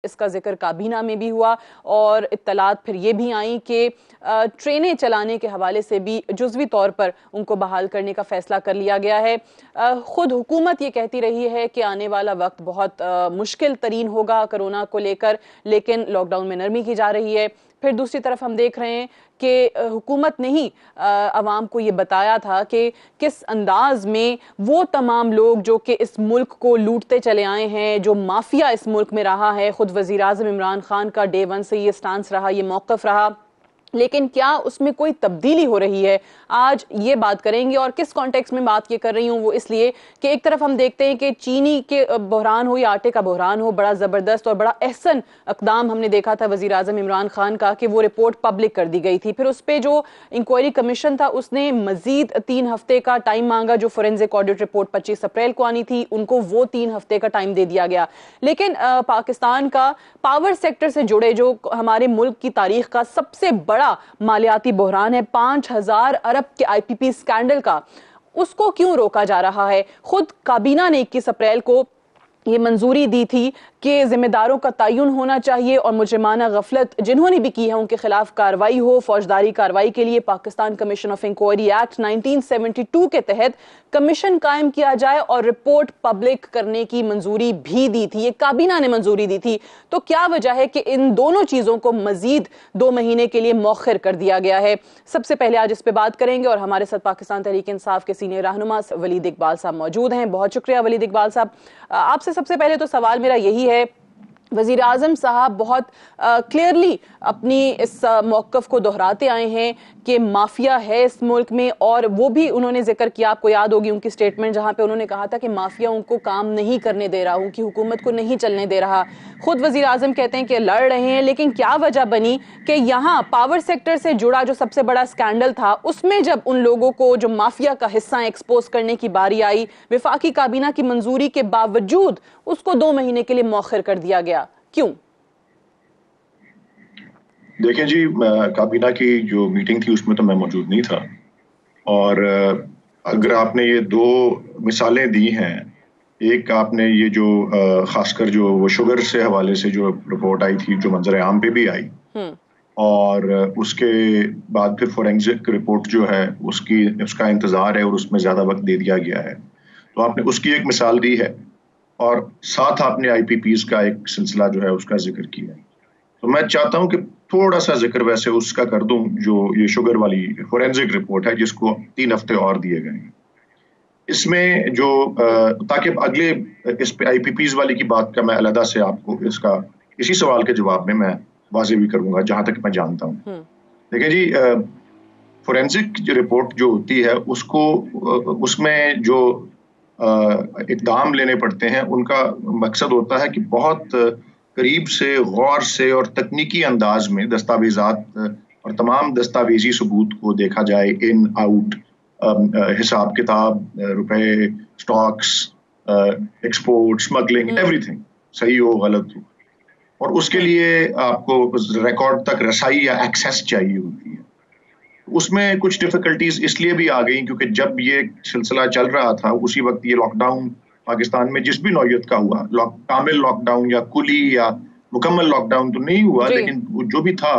اس کا ذکر کابینہ میں بھی ہوا اور اطلاعات پھر یہ بھی آئیں کہ ٹرینیں چلانے کے حوالے سے بھی جزوی طور پر ان کو بحال کرنے کا فیصلہ کر لیا گیا ہے۔ خود حکومت یہ کہتی رہی ہے کہ آنے والا وقت بہت مشکل ترین ہوگا کرونا کو لے کر، لیکن لاک ڈاؤن میں نرمی کی جا رہی ہے۔ پھر دوسری طرف ہم دیکھ رہے ہیں کہ حکومت نے ہی عوام کو یہ بتایا تھا کہ کس انداز میں وہ تمام لوگ جو کہ اس ملک کو لوٹتے چلے آئے ہیں، جو مافیا اس ملک میں رہا ہے، خود وزیر اعظم عمران خان کا ڈے ون سے یہ سٹانس رہا، یہ موقف رہا، لیکن کیا اس میں کوئی تبدیلی ہو رہی ہے؟ آج یہ بات کریں گے، اور کس کانٹیکس میں بات یہ کر رہی ہوں وہ اس لیے کہ ایک طرف ہم دیکھتے ہیں کہ چینی کے بحران ہو یا آٹے کا بحران ہو، بڑا زبردست اور بڑا احسن اقدام ہم نے دیکھا تھا وزیر اعظم عمران خان کا کہ وہ رپورٹ پبلک کر دی گئی تھی۔ پھر اس پہ جو انکوائری کمیشن تھا اس نے مزید 3 ہفتے کا ٹائم مانگا، جو فورینزک آڈٹ رپورٹ 25 اپریل کو آنی تھی ان کو وہ 3 ہفتے کا ٹائم دے دیا گیا۔ لیکن پاکستان کا پاور سیکٹر سے جڑے جو ہمارے ملک کی تاریخ کا سب سے بڑا مالیاتی بحران ہے 5000 ارب کے آئی پی پی سکینڈل کا، اس کو کیوں روکا جا رہا ہے؟ خود کابینہ نے 21 اپریل کو یہ منظوری دی تھی کہ ذمہ داروں کا تعین ہونا چاہیے اور مجرمانہ غفلت جنہوں نے بھی کی ہے ان کے خلاف کارروائی ہو۔ فوجداری کارروائی کے لیے Pakistan commission of inquiry act 1972 کے تحت کمیشن قائم کیا جائے اور رپورٹ پبلک کرنے کی منظوری بھی دی تھی، یہ کابینہ نے منظوری دی تھی۔ تو کیا وجہ ہے کہ ان دونوں چیزوں کو مزید 2 مہینے کے لیے مؤخر کر دیا گیا ہے؟ سب سے پہلے آج اس پہ بات کریں گے اور ہمارے ساتھ پاکستان تحریک انصاف کے سینئر رہنما ولید اقبال صاحب موجود ہیں۔ بہت شکریہ ولید اقبال صاحب۔ آپ سے سب سے پہلے تو سوال میرا یہی ہے، وزیر اعظم صاحب بہت کلیئرلی اپنی اس موقف کو دہراتے آئے ہیں کہ مافیا ہے اس ملک میں، اور وہ بھی انہوں نے ذکر کیا، آپ کو یاد ہوگی ان کی سٹیٹمنٹ جہاں پہ انہوں نے کہا تھا کہ مافیا ان کو کام نہیں کرنے دے رہا، ان کی حکومت کو نہیں چلنے دے رہا۔ خود وزیر اعظم کہتے ہیں کہ لڑ رہے ہیں، لیکن کیا وجہ بنی کہ یہاں پاور سیکٹر سے جڑا جو سب سے بڑا سکینڈل تھا اس میں جب ان لوگوں کو جو مافیا کا حصہ ایکسپوز کرنے کی باری آئی، وفاقی کابینہ کی منظوری کے باوجود اس کو 2 مہینے کے لیے مؤخر کر دیا گیا؟ کیوں؟ دیکھیں جی، کابینہ کی جو میٹنگ تھی اس میں تو میں موجود نہیں تھا، اور اگر آپ نے یہ 2 مثالیں دی ہیں، ایک آپ نے یہ جو خاص کر جو وہ شوگر سے حوالے سے جو رپورٹ آئی تھی جو منظر عام پہ بھی آئی، اور اس کے بعد پھر فورینزک رپورٹ جو ہے اس کا انتظار ہے اور اس میں زیادہ وقت دے دیا گیا ہے، تو آپ نے اس کی ایک مثال دی ہے، اور ساتھ آپ نے آئی پی پیز کا ایک سلسلہ جو ہے اس کا ذکر کیا ہے۔ تو میں چاہتا ہوں کہ تھوڑا سا ذکر ویسے اس کا کر دوں جو یہ شوگر والی فورینزک رپورٹ ہے جس کو 3 ہفتے اور دیے گئے ہیں۔ اس میں جو تاکہ اگلے اس پہ آئی پی پیز والی کی بات کا میں علیحدہ سے آپ کو اس کا اسی سوال کے جواب میں واضح بھی کروں گا جہاں تک میں جانتا ہوں۔ دیکھیں جی، فورینزک جو رپورٹ جو ہوتی ہے اس میں جو اقدام لینے پڑتے ہیں ان کا مقصد ہوتا ہے کہ بہت قریب سے، غور سے اور تکنیکی انداز میں دستاویزات اور تمام دستاویزی ثبوت کو دیکھا جائے، ان آؤٹ، حساب کتاب، روپے، Stokes, export, smuggling, every thing صحیح ہو غلط ہو، اور اس کے لیے آپ کو ریکارڈ تک رسائی یا ایکسیس چاہیے ہوتی ہے۔ اس میں کچھ ڈیفیکلٹیز اس لیے بھی آ گئی کیونکہ جب یہ سلسلہ چل رہا تھا اسی وقت یہ لاک ڈاؤن پاکستان میں جس بھی نوعیت کا ہوا، کامل لاک ڈاؤن یا کلی یا مکمل لاک ڈاؤن تو نہیں ہوا، لیکن جو بھی تھا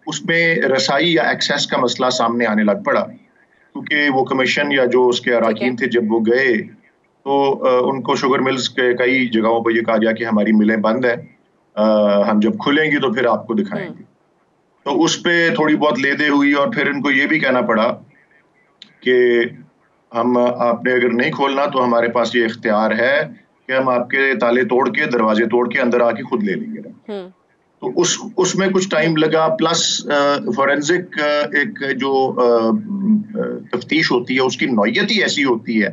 اس میں رسائی یا ایکسیس کا مسئلہ سامنے آنے لگ پڑا، کیونکہ وہ کمیشن یا جو اس کے اراکین تھے جب وہ گئے تو ان کو شوگر ملز کے کئی جگہوں پہ یہ کہا گیا کہ ہماری ملیں بند ہیں، ہم جب کھلیں گی تو پھر آپ کو دکھائیں گے۔ تو اس پہ تھوڑی بہت لیدے ہوئی، اور پھر ان کو یہ بھی کہنا پڑا کہ آپ نے اگر نہیں کھولنا تو ہمارے پاس یہ اختیار ہے کہ ہم آپ کے تالے توڑ کے، دروازے توڑ کے اندر آ کے خود لے لیں گے۔ تو اس میں کچھ ٹائم لگا، پلس فورینزک ایک جو تفتیش ہوتی ہے اس کی نوعیت ہی ایسی ہوتی ہے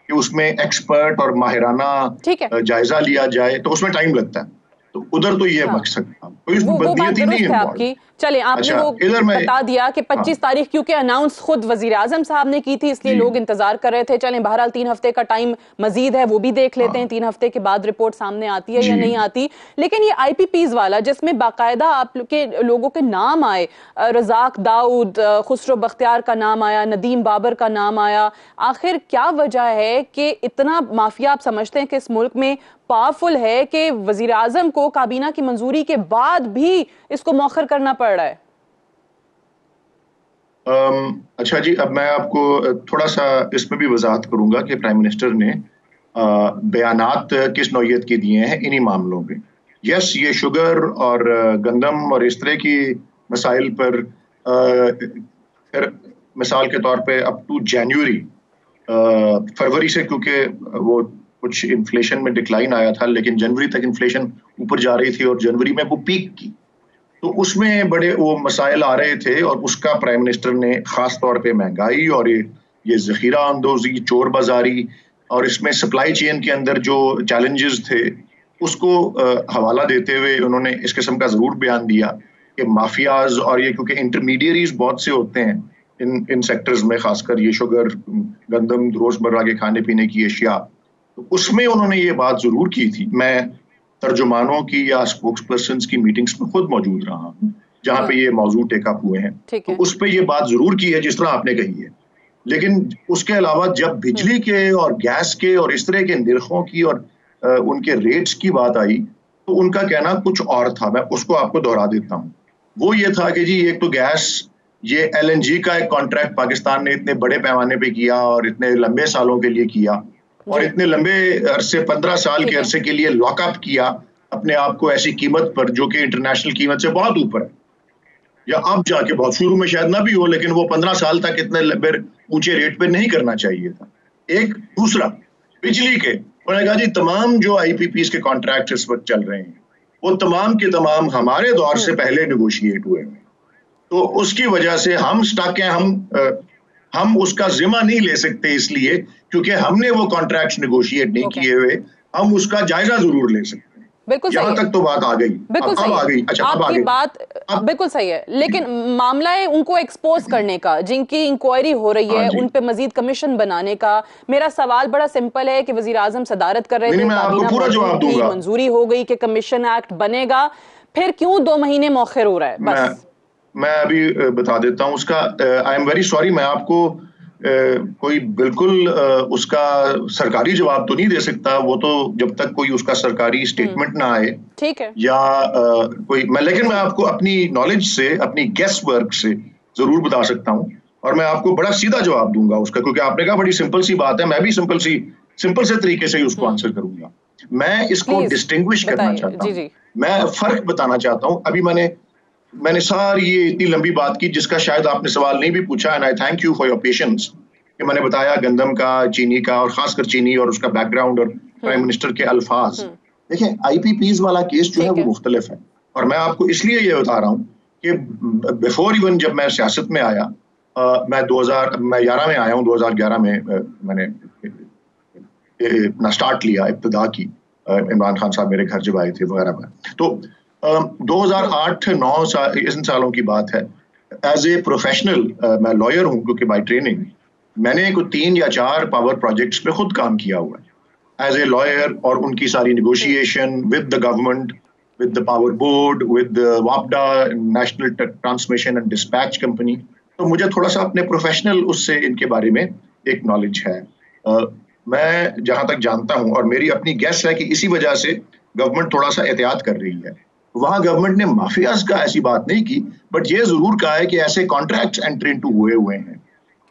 کہ اس میں ایکسپرٹ اور ماہرانہ جائزہ لیا جائے تو اس میں ٹائم لگتا ہے، تو ادھر تو یہ مقصد تھا، وہ بات درست ہے آپ کی۔ چلیں، آپ نے وہ بتا دیا کہ 25 تاریخ کیونکہ اناؤنس خود وزیر اعظم صاحب نے کی تھی، اس لیے لوگ انتظار کر رہے تھے۔ چلیں، بہرحال 3 ہفتے کا ٹائم مزید ہے، وہ بھی دیکھ لیتے ہیں 3 ہفتے کے بعد رپورٹ سامنے آتی ہے یا نہیں آتی۔ لیکن یہ آئی پی پیز والا جس میں باقاعدہ آپ کے لوگوں کے نام آئے، رزاق داؤد، خسرو بختیار کا نام آیا، ندیم بابر کا نام آیا، آخر کیا وجہ ہے کہ اتنا مافیا آپ سمجھتے ہیں کہ اس ملک میں پاورفل ہے کہ وزیر اعظم کو کابینہ کی منظوری کے بعد بھی اس کو مؤخر کرنا پڑ رہا ہے؟ اچھا جی، اب میں آپ کو تھوڑا سا اس میں بھی وضاحت کروں گا کہ پرائم منسٹر نے بیانات کس نوعیت کے دیے ہیں انہی معاملوں پہ. یس، یہ شوگر اور گندم اور اس طرح کی مسائل پر مثال کے طور پہ اپ ٹو جنوری، فروری سے کیونکہ وہ کچھ انفلیشن میں ڈکلائن آیا تھا، لیکن جنوری تک انفلیشن اوپر جا رہی تھی اور جنوری میں وہ پیک کی، تو اس میں بڑے وہ مسائل آ رہے تھے، اور اس کا پرائم منسٹر نے خاص طور پہ مہنگائی اور یہ ذخیرہ اندوزی، چور بازاری اور اس میں سپلائی چین کے اندر جو چیلنجز تھے اس کو حوالہ دیتے ہوئے انہوں نے اس قسم کا ضرور بیان دیا کہ مافیاز اور یہ کیونکہ انٹرمیڈیریز بہت سے ہوتے ہیں ان سیکٹرز میں، خاص کر یہ شوگر، گندم، روزمرہ کے کھانے پینے کی اشیاء، تو اس میں انہوں نے یہ بات ضرور کی تھی. میں ترجمانوں کی یا اسپوکس پرسنز کی میٹنگز میں خود موجود رہا ہوں جہاں پہ یہ موضوع ٹیک اپ ہوئے ہیں، تو اس پہ یہ بات ضرور کی ہے جس طرح آپ نے کہی ہے. لیکن اس کے علاوہ جب بجلی کے اور گیس کے اور اس طرح کے نرخوں کی اور ان کے ریٹس کی بات آئی تو ان کا کہنا کچھ اور تھا. میں اس کو آپ کو دہرا دیتا ہوں. وہ یہ تھا کہ جی ایک تو گیس، یہ LNG کا ایک کانٹریکٹ پاکستان نے اتنے بڑے پیمانے پہ کیا اور اتنے لمبے سالوں کے لیے کیا، اور اتنے لمبے عرصے 15 سال کے عرصے کے لیے لاک اپ کیا اپنے آپ کو ایسی قیمت پر جو کہ انٹرنیشنل قیمت سے بہت اوپر ہے، یا اب جا کے بہت شروع میں شاید نہ بھی ہو، لیکن وہ 15 سال تک اتنے لمبے اونچے ریٹ پہ نہیں کرنا چاہیے تھا. ایک دوسرا بجلی کے، انہوں نے کہا جی تمام جو IPPs کے کانٹریکٹ اس وقت چل رہے ہیں وہ تمام کے تمام ہمارے دور سے پہلے نیگوشیٹ ہوئے ہیں، تو اس کی وجہ سے ہم سٹک ہیں، ہم اس کا ذمہ نہیں لے سکتے، اس لیے کیونکہ ہم نے وہ کانٹریکٹ نیگوشیٹ نہیں کیے ہوئے. ہم اس کا جائزہ ضرور لے سکتے ہیں. بالکل یہاں تک تو بات آ گئی. بالکل صحیح، آپ کی بات بالکل صحیح ہے، لیکن معاملہ ہے ان کو ایکسپوز کرنے کا، جن کی انکوائری ہو رہی ہے ان پہ مزید کمیشن بنانے کا. میرا سوال بڑا سمپل ہے کہ وزیر اعظم صدارت کر رہے تھے، کابینہ کی منظوری ہو گئی کہ کمیشن ایکٹ بنے گا، پھر کیوں 2 مہینے مؤخر ہو رہا ہے؟ بس میں ابھی بتا دیتا ہوں اس کا. آئی ایم ویری سوری، میں آپ کو کوئی بالکل اس کا سرکاری جواب تو نہیں دے سکتا، وہ تو جب تک کوئی اس کا سرکاری اسٹیٹمنٹ نہ آئے، ٹھیک ہے، یا کوئی لیکن میں آپ کو اپنی نالج سے، اپنی گیس ورک سے ضرور بتا سکتا ہوں، اور میں آپ کو بڑا سیدھا جواب دوں گا اس کا، کیونکہ آپ نے کہا بڑی سمپل سی بات ہے، میں بھی سمپل سے طریقے سے اس کو آنسر کروں گا. میں اس کو ڈسٹنگوش کرنا چاہتا ہوں، میں فرق بتانا چاہتا ہوں. ابھی میں نے ساری یہ اتنی لمبی بات کی جس کا شاید آپ نے سوال نہیں بھی پوچھا، and I thank you for your patience, کہ میں نے بتایا گندم کا، چینی کا، اور خاص کر چینی اور اس کا بیک گراؤنڈ اور پرائم منسٹر کے الفاظ. دیکھیں IPPs والا کیس جو ہے وہ مختلف ہے، اور میں آپ کو اس لیے یہ بتا رہا ہوں کہ بیفور ایون جب میں سیاست میں آیا، میں 2011 میں آیا ہوں، 2011 میں میں نے اسٹارٹ لیا، ابتدا کی، عمران خان صاحب میرے گھر جب آئے تھے وغیرہ میں. تو 2008-9 ان سالوں کی بات ہے. ایز اے پروفیشنل میں لائر ہوں کیونکہ بائی ٹریننگ، میں نے 3 یا 4 پاور پروجیکٹس پہ خود کام کیا ہوا ہے ایز اے لائر، اور ان کی ساری negotiation with the government, with the power board, with واپڈا، national transmission and dispatch company. تو مجھے تھوڑا سا اپنے پروفیشنل اس سے ان کے بارے میں ایک نالج ہے. میں جہاں تک جانتا ہوں، اور میری اپنی گیس ہے کہ اسی وجہ سے گورنمنٹ تھوڑا سا احتیاط کر رہی ہے. وہاں گورنمنٹ نے مافیاز کا ایسی بات نہیں کی، بٹ یہ ضرور کہا ہے کہ ایسے کانٹریکٹس انٹر انٹو ہوئے ہیں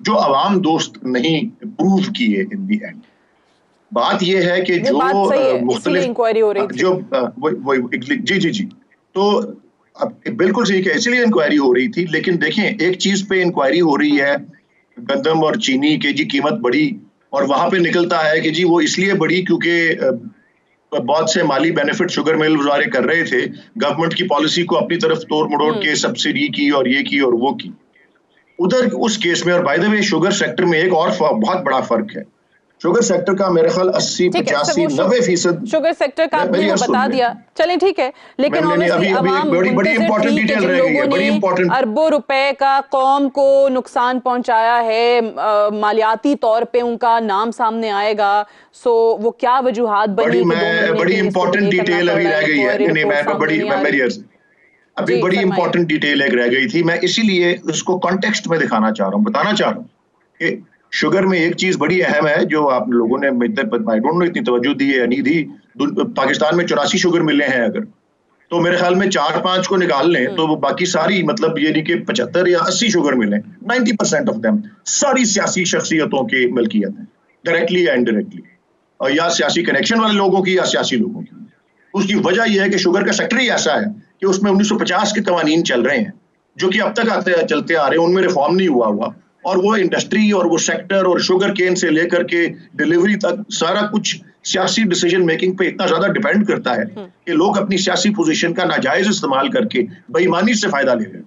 جو عوام دوست نہیں پروو کیے ان دی اینڈ. بات یہ ہے کہ جو مختلف جو جی تو بالکل صحیح کہ اسی لیے انکوائری ہو رہی تھی. لیکن دیکھیں ایک چیز پہ انکوائری ہو رہی ہے، گندم اور چینی کے جی قیمت بڑھی، اور وہاں پہ نکلتا ہے کہ جی وہ اس لیے بڑھی کیونکہ بہت سے مالی بینیفٹ شوگر مل والے کر رہے تھے، گورنمنٹ کی پالیسی کو اپنی طرف توڑ مڑوڑ کے سبسڈی کی اور یہ کی اور وہ کی. ادھر اس کیس میں، اور by the way sugar sector میں ایک اور بہت بڑا فرق ہے. شوگر سیکٹر کا میرے خیال 80-85-90% شوگر سیکٹر کا آپ نے بتا دیا، چلیں ٹھیک ہے، لیکن بڑی امپورٹنٹ ڈیٹیل رہ گئی ہے، بڑی امپورٹنٹ. اربوں روپے کا قوم کو نقصان پہنچایا ہے، مالیاتی طور پہ ان کا نام سامنے آئے گا، سو وہ کیا وجوہات بنی؟ بڑی امپورٹنٹ ڈیٹیل ابھی رہ گئی ہے، ابھی بڑی امپورٹنٹ ڈیٹیل ایک رہ گئی تھی. میں اسی لیے اس کو کانٹیکسٹ میں دکھانا چاہ رہا ہوں، بتانا چاہ رہا ہوں کہ شوگر میں ایک چیز بڑی اہم ہے جو آپ لوگوں نے اتنی توجہ دی ہے یا نہیں دی، پاکستان میں 84 شوگر ملیں ہیں اگر، تو میرے خیال میں 4-5 کو نکال لیں تو باقی ساری مطلب یہ نہیں کہ 75 یا 80 شوگر ملیں، 90% آف دیم ساری سیاسی شخصیتوں کی ملکیت ہیں، ڈائریکٹلی یا انڈائریکٹلی، اور یا سیاسی کنیکشن والے لوگوں کی یا سیاسی لوگوں کی. اس کی وجہ یہ ہے کہ شوگر کا سیکٹر ہی ایسا ہے کہ اس میں 1950 کے قوانین چل رہے ہیں جو کہ اب تک چلتے آ رہے ہیں، ان میں ریفارم نہیں ہوا، اور وہ انڈسٹری اور وہ سیکٹر اور شوگر کین سے لے کر کے ڈیلیوری تک سارا کچھ سیاسی ڈیسیجن میکنگ پہ اتنا زیادہ ڈیپینڈ کرتا ہے کہ لوگ اپنی سیاسی پوزیشن کا ناجائز استعمال کر کے بے ایمانی سے فائدہ لے رہے ہیں.